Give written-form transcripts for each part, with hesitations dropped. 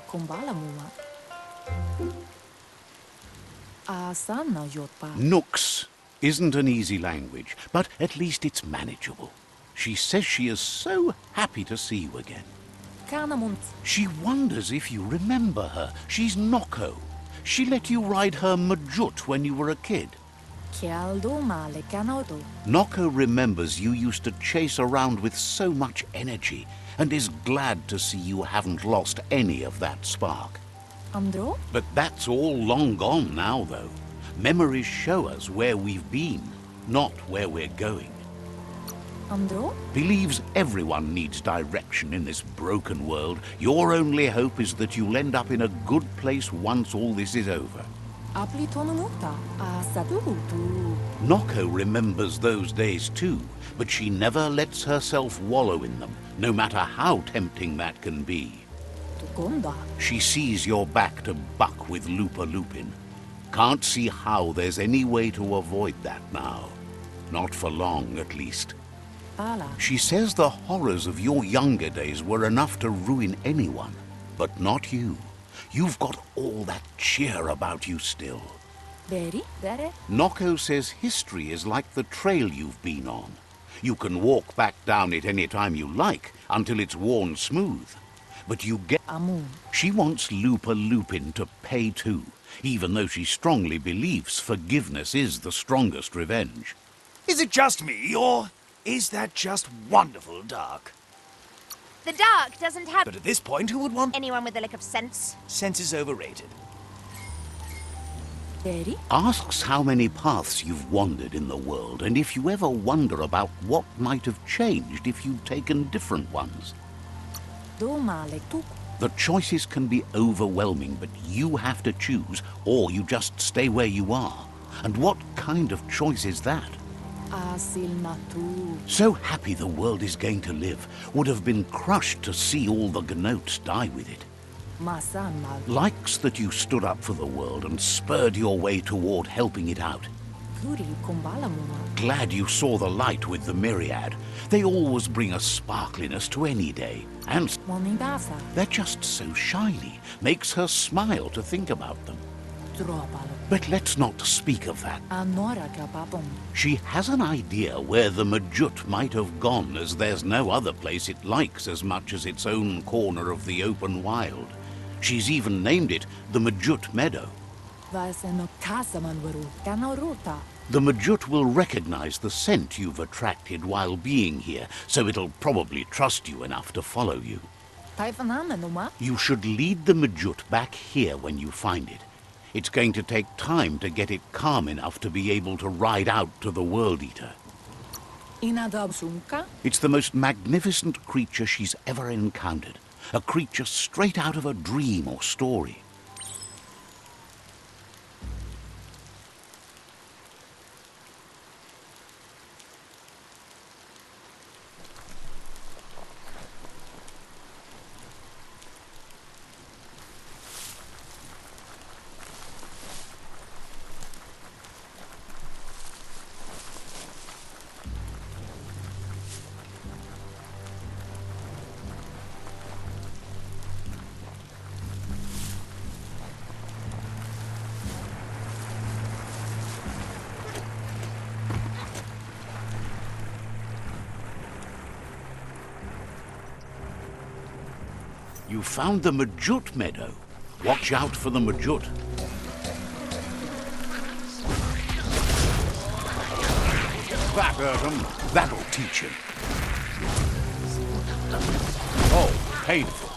Kumbala mua. Asana yotpa. Nooks isn't an easy language, but at least it's manageable. She says she is so happy to see you again. Kanamunt. She wonders if you remember her. She's Noko. She let you ride her Majut when you were a kid. Kialdo male kanoto. Noko remembers you used to chase around with so much energy and is glad to see you haven't lost any of that spark. Andro? But that's all long gone now, though. Memories show us where we've been, not where we're going. Andro? Believes everyone needs direction in this broken world. Your only hope is that you'll end up in a good place once all this is over. Apli tonumuta. Asadutu. Noko remembers those days too, but she never lets herself wallow in them, no matter how tempting that can be. Tukonda. She sees you're back to buck with Lupa Lupin. Can't see how there's any way to avoid that now. Not for long, at least. Pala. She says the horrors of your younger days were enough to ruin anyone, but not you. You've got all that cheer about you still. Beri? Dere? Noko says history is like the trail you've been on. You can walk back down it any time you like, until it's worn smooth. But you get... Amun. She wants Lupa Lupin to pay too, even though she strongly believes forgiveness is the strongest revenge. Is it just me, or is that just wonderful dark? The dark doesn't have But at this point, who would want... anyone with a lick of sense. Sense is overrated. Beri? Asks how many paths you've wandered in the world, and if you ever wonder about what might have changed if you'd taken different ones. Do male tuk. The choices can be overwhelming, but you have to choose, or you just stay where you are. And what kind of choice is that? Asil natu. So happy the world is going to live, would have been crushed to see all the Gnotes die with it. Masan mal. Likes that you stood up for the world and spurred your way toward helping it out. Puri kumbala mua. Glad you saw the light with the myriad. They always bring a sparkliness to any day. And Monidasa. they're just so shiny. Makes her smile to think about them. Dropalo. But let's not speak of that. Anora kapapom. She has an idea where the Majut might have gone, as there's no other place it likes as much as its own corner of the open wild. She's even named it the Majut Meadow. Vaseno kasamanwaru. Kanaruta. The Majut will recognize the scent you've attracted while being here, so it'll probably trust you enough to follow you. Taifanamenuma. You should lead the Majut back here when you find it. It's going to take time to get it calm enough to be able to ride out to the World Eater. Inadabsunka. It's the most magnificent creature she's ever encountered. A creature straight out of a dream or story. You found the Majut Meadow. Watch out for the Majut. That hurt him. That'll teach him. Oh, painful.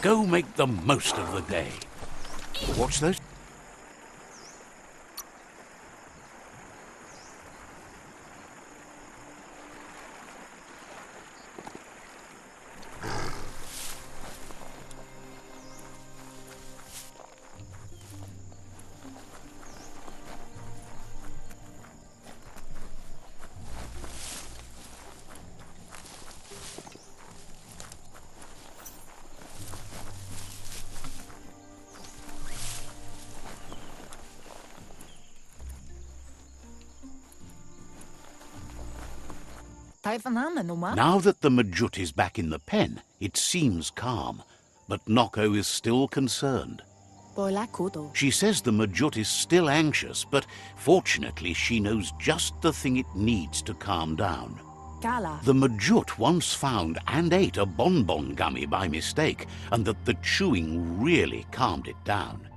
Go make the most of the day. Watch those. Now that the Majut is back in the pen, it seems calm, but Noko is still concerned. She says the Majut is still anxious, but fortunately she knows just the thing it needs to calm down. The Majut once found and ate a bonbon gummy by mistake, and that the chewing really calmed it down.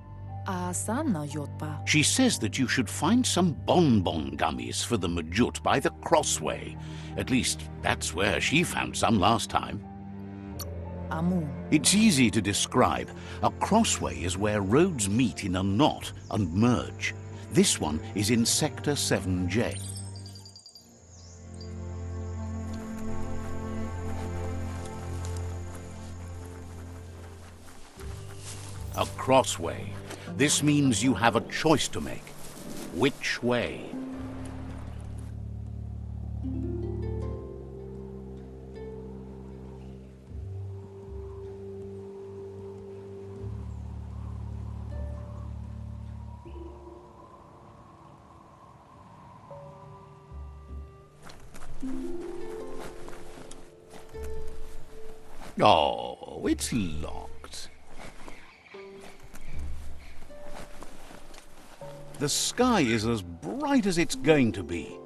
She says that you should find some bonbon gummies for the Majut by the crossway. At least, that's where she found some last time. It's easy to describe. A crossway is where roads meet in a knot and merge. This one is in Sector 7J. A crossway. This means you have a choice to make. Which way? Oh, it's locked. The sky is as bright as it's going to be.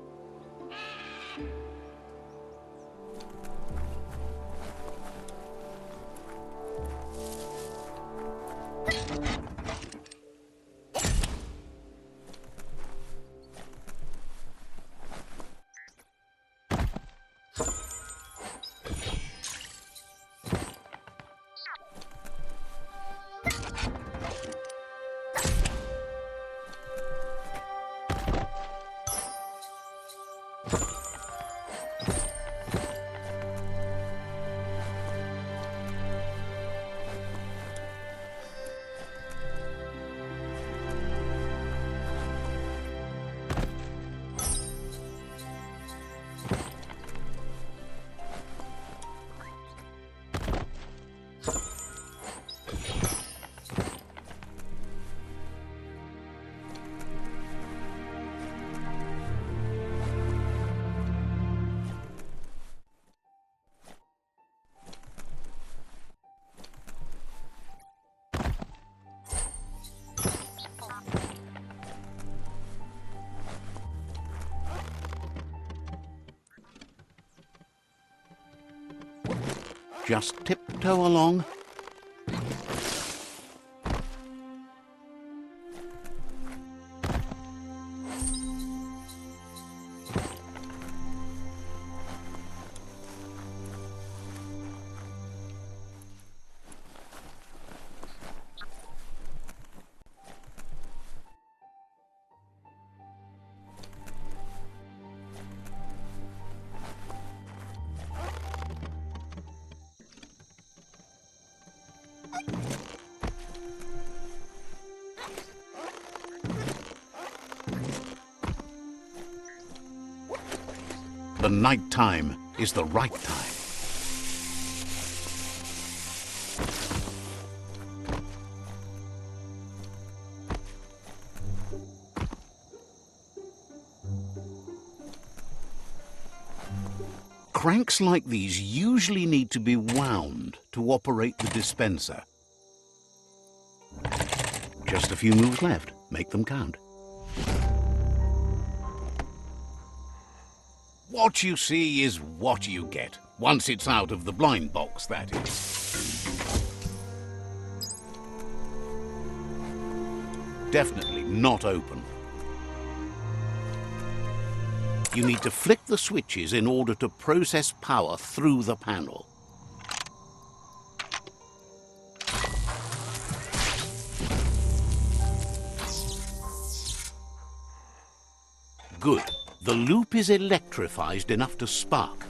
Just tiptoe along. The night time is the right time. Cranks like these usually need to be wound to operate the dispenser. Just a few moves left. Make them count. What you see is what you get. Once it's out of the blind box, that is. Definitely not open. You need to flick the switches in order to process power through the panel. Good. The loop is electrified enough to spark.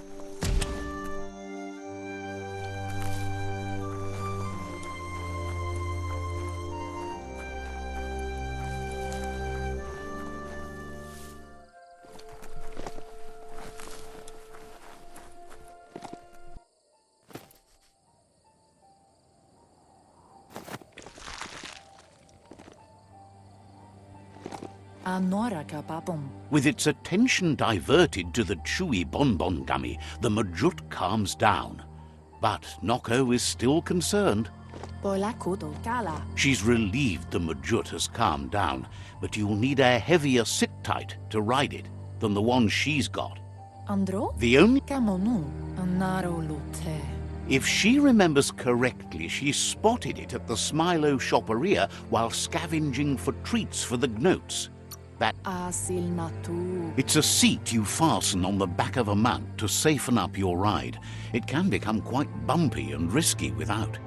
Anora ka papum. With its attention diverted to the chewy bonbon gummy, the Majut calms down. But Noko is still concerned. Bola kudo kala. She's relieved the Majut has calmed down, but you'll need a heavier sit-tight to ride it than the one she's got. Andro? The only... Kamonu. Anaro lute. If she remembers correctly, she spotted it at the Smilo Shopperia while scavenging for treats for the gnotes. Asil natu. It's a seat you fasten on the back of a mount to safeten up your ride. It can become quite bumpy and risky without.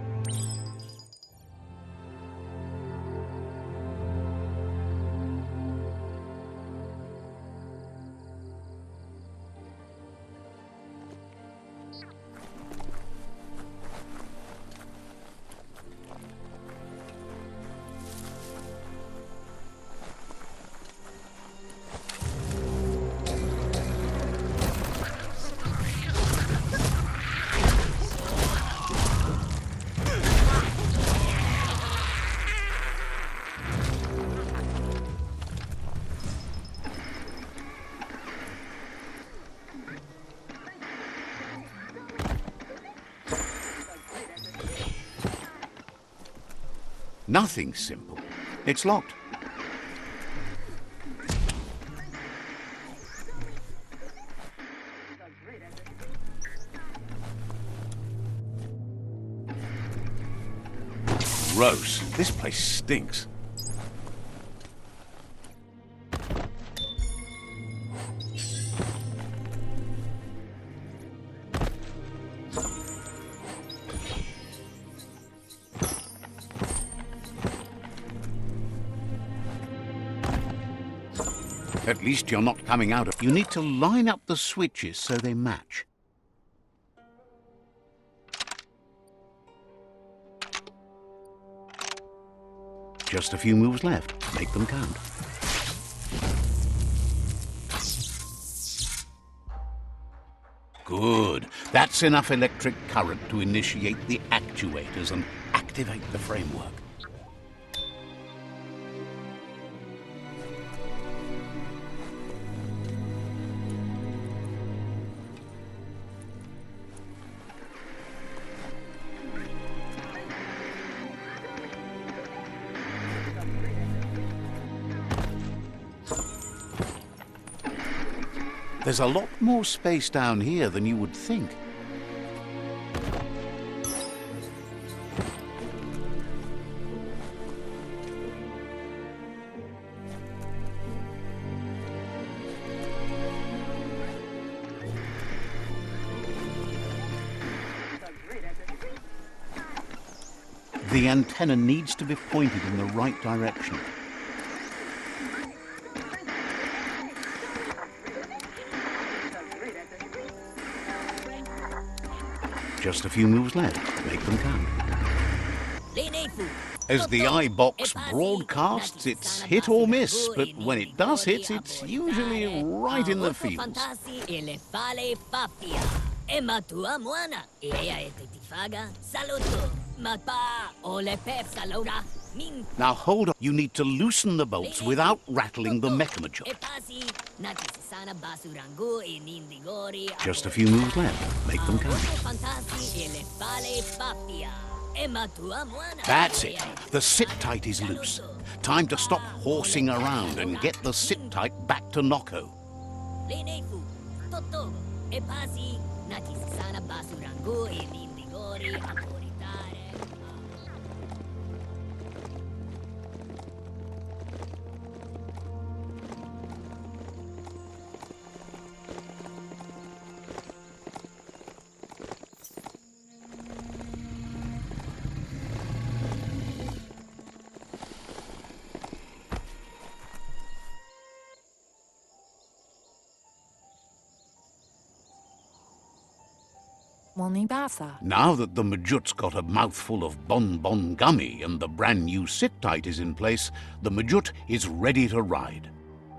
Nothing simple. It's locked. Gross. This place stinks. At least you're not coming out of... You need to line up the switches so they match. Just a few moves left. Make them count. Good. That's enough electric current to initiate the actuators and activate the framework. There's a lot more space down here than you would think. The antenna needs to be pointed in the right direction. Just a few moves left. Make them count. As the iBox broadcasts, it's hit or miss, but when it does hit, it's usually right in the fields. Now hold on. You need to loosen the bolts without rattling the Mechamajut. Just a few moves left. Make them count. That's it. The sit-tight is loose. Time to stop horsing around and get the sit-tight back to Noko. Monibasa. Now that the Majut's got a mouthful of bonbon gummy and the brand new sit-tight is in place, the Majut is ready to ride.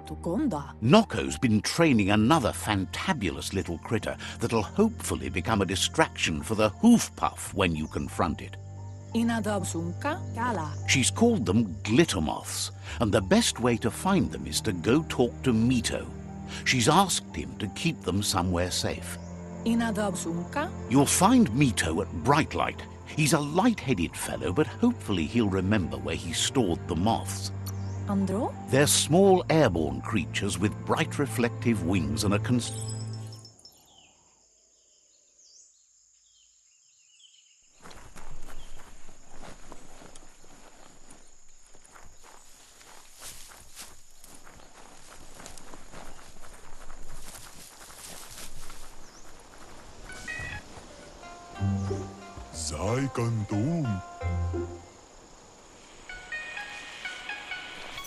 Tukonda. Noko's been training another fantabulous little critter that'll hopefully become a distraction for the hoof puff when you confront it. Inadabsunka Kala. She's called them glitter moths, and the best way to find them is to go talk to Mito. She's asked him to keep them somewhere safe. Inadabsunka. You'll find Mito at Brightlight. He's a light-headed fellow, but hopefully he'll remember where he stored the moths. Andro. They're small airborne creatures with bright reflective wings and a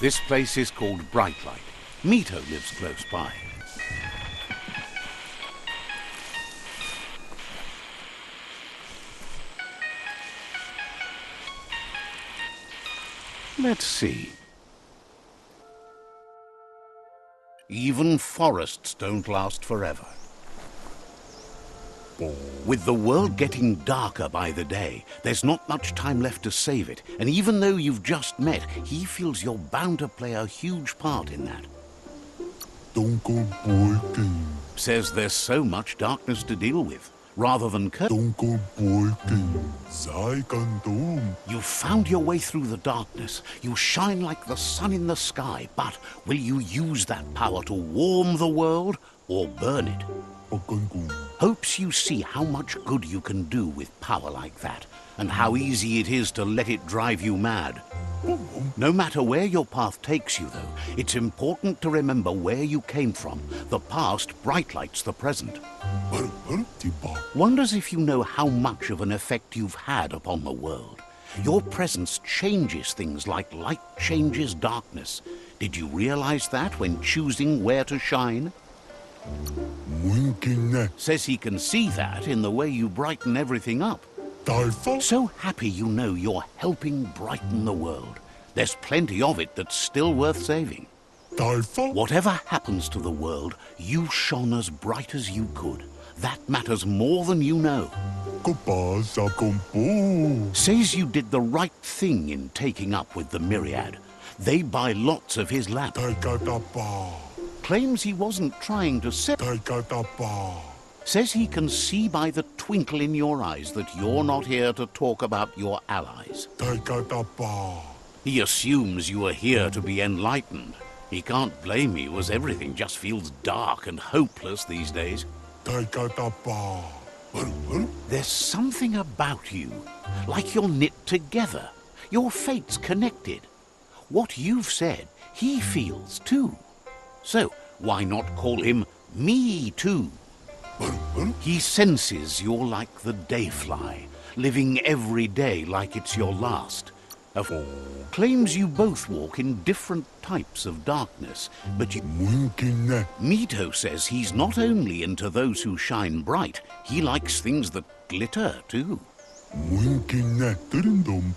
This place is called Brightlight. Mito lives close by. Let's see. Even forests don't last forever. With the world getting darker by the day, there's not much time left to save it, and even though you've just met, he feels you're bound to play a huge part in that. Says there's so much darkness to deal with, rather than You found your way through the darkness. You shine like the sun in the sky, but will you use that power to warm the world or burn it? Hopes you see how much good you can do with power like that, and how easy it is to let it drive you mad. No matter where your path takes you, though, it's important to remember where you came from. The past brightlights the present. Wonders if you know how much of an effect you've had upon the world. Your presence changes things like light changes darkness. Did you realize that when choosing where to shine? Says he can see that in the way you brighten everything up. So happy you know you're helping brighten the world. There's plenty of it that's still worth saving. Whatever happens to the world, you shone as bright as you could. That matters more than you know. Says you did the right thing in taking up with the Myriad. They buy lots of his land. Claims he wasn't trying to Says he can see by the twinkle in your eyes that you're not here to talk about your allies. He assumes you are here to be enlightened. He can't blame you, as everything just feels dark and hopeless these days. There's something about you, like you're knit together. Your fate's connected. What you've said, he feels too. So, why not call him Me Too? He senses you're like the dayfly, living every day like it's your last. Claims you both walk in different types of darkness, but Mito says he's not only into those who shine bright, he likes things that glitter too.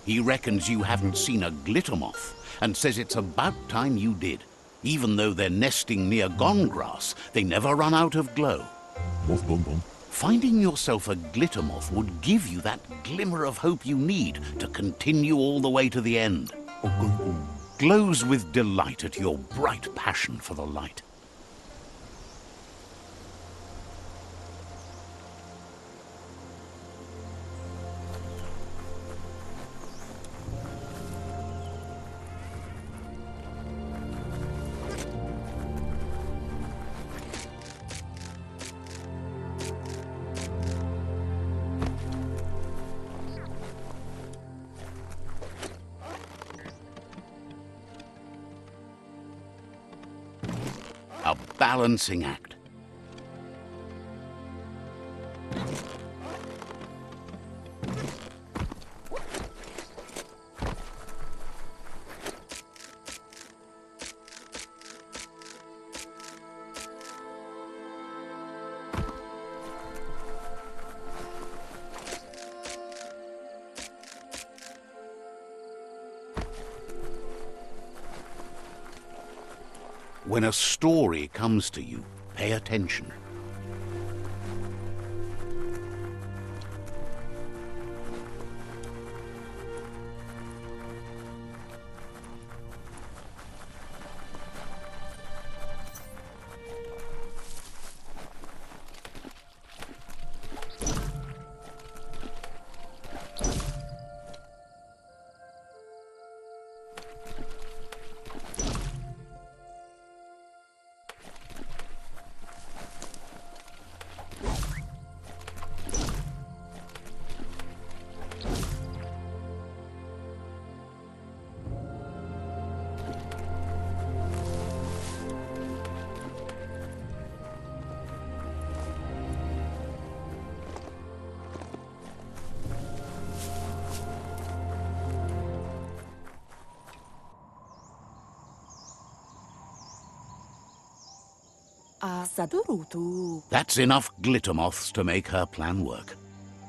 He reckons you haven't seen a glitter moth, and says it's about time you did. Even though they're nesting near gone grass, they never run out of glow. Finding yourself a glitter moth would give you that glimmer of hope you need to continue all the way to the end. Glows with delight at your bright passion for the light. A balancing act. When a story comes to you, pay attention. Sadurutu. That's enough glitter moths to make her plan work.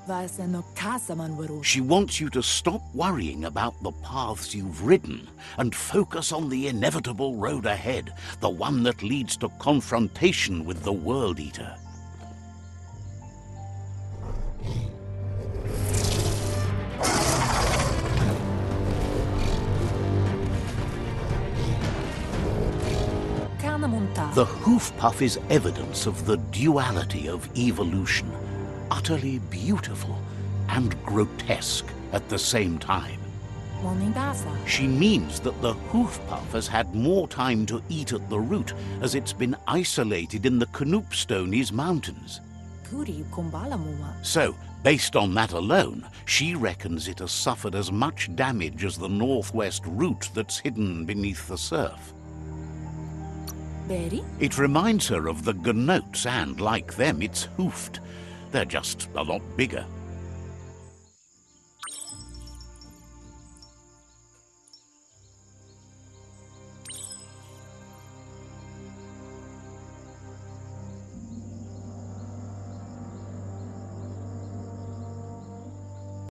Vaiseno kasaman waru. She wants you to stop worrying about the paths you've ridden and focus on the inevitable road ahead, the one that leads to confrontation with the World Eater. The hoof puff is evidence of the duality of evolution, utterly beautiful and grotesque at the same time. She means that the hoof puff has had more time to eat at the root as it's been isolated in the Knoopstonies mountains. So, based on that alone, she reckons it has suffered as much damage as the northwest root that's hidden beneath the surf. It reminds her of the gnotes and, like them, it's hoofed. They're just a lot bigger.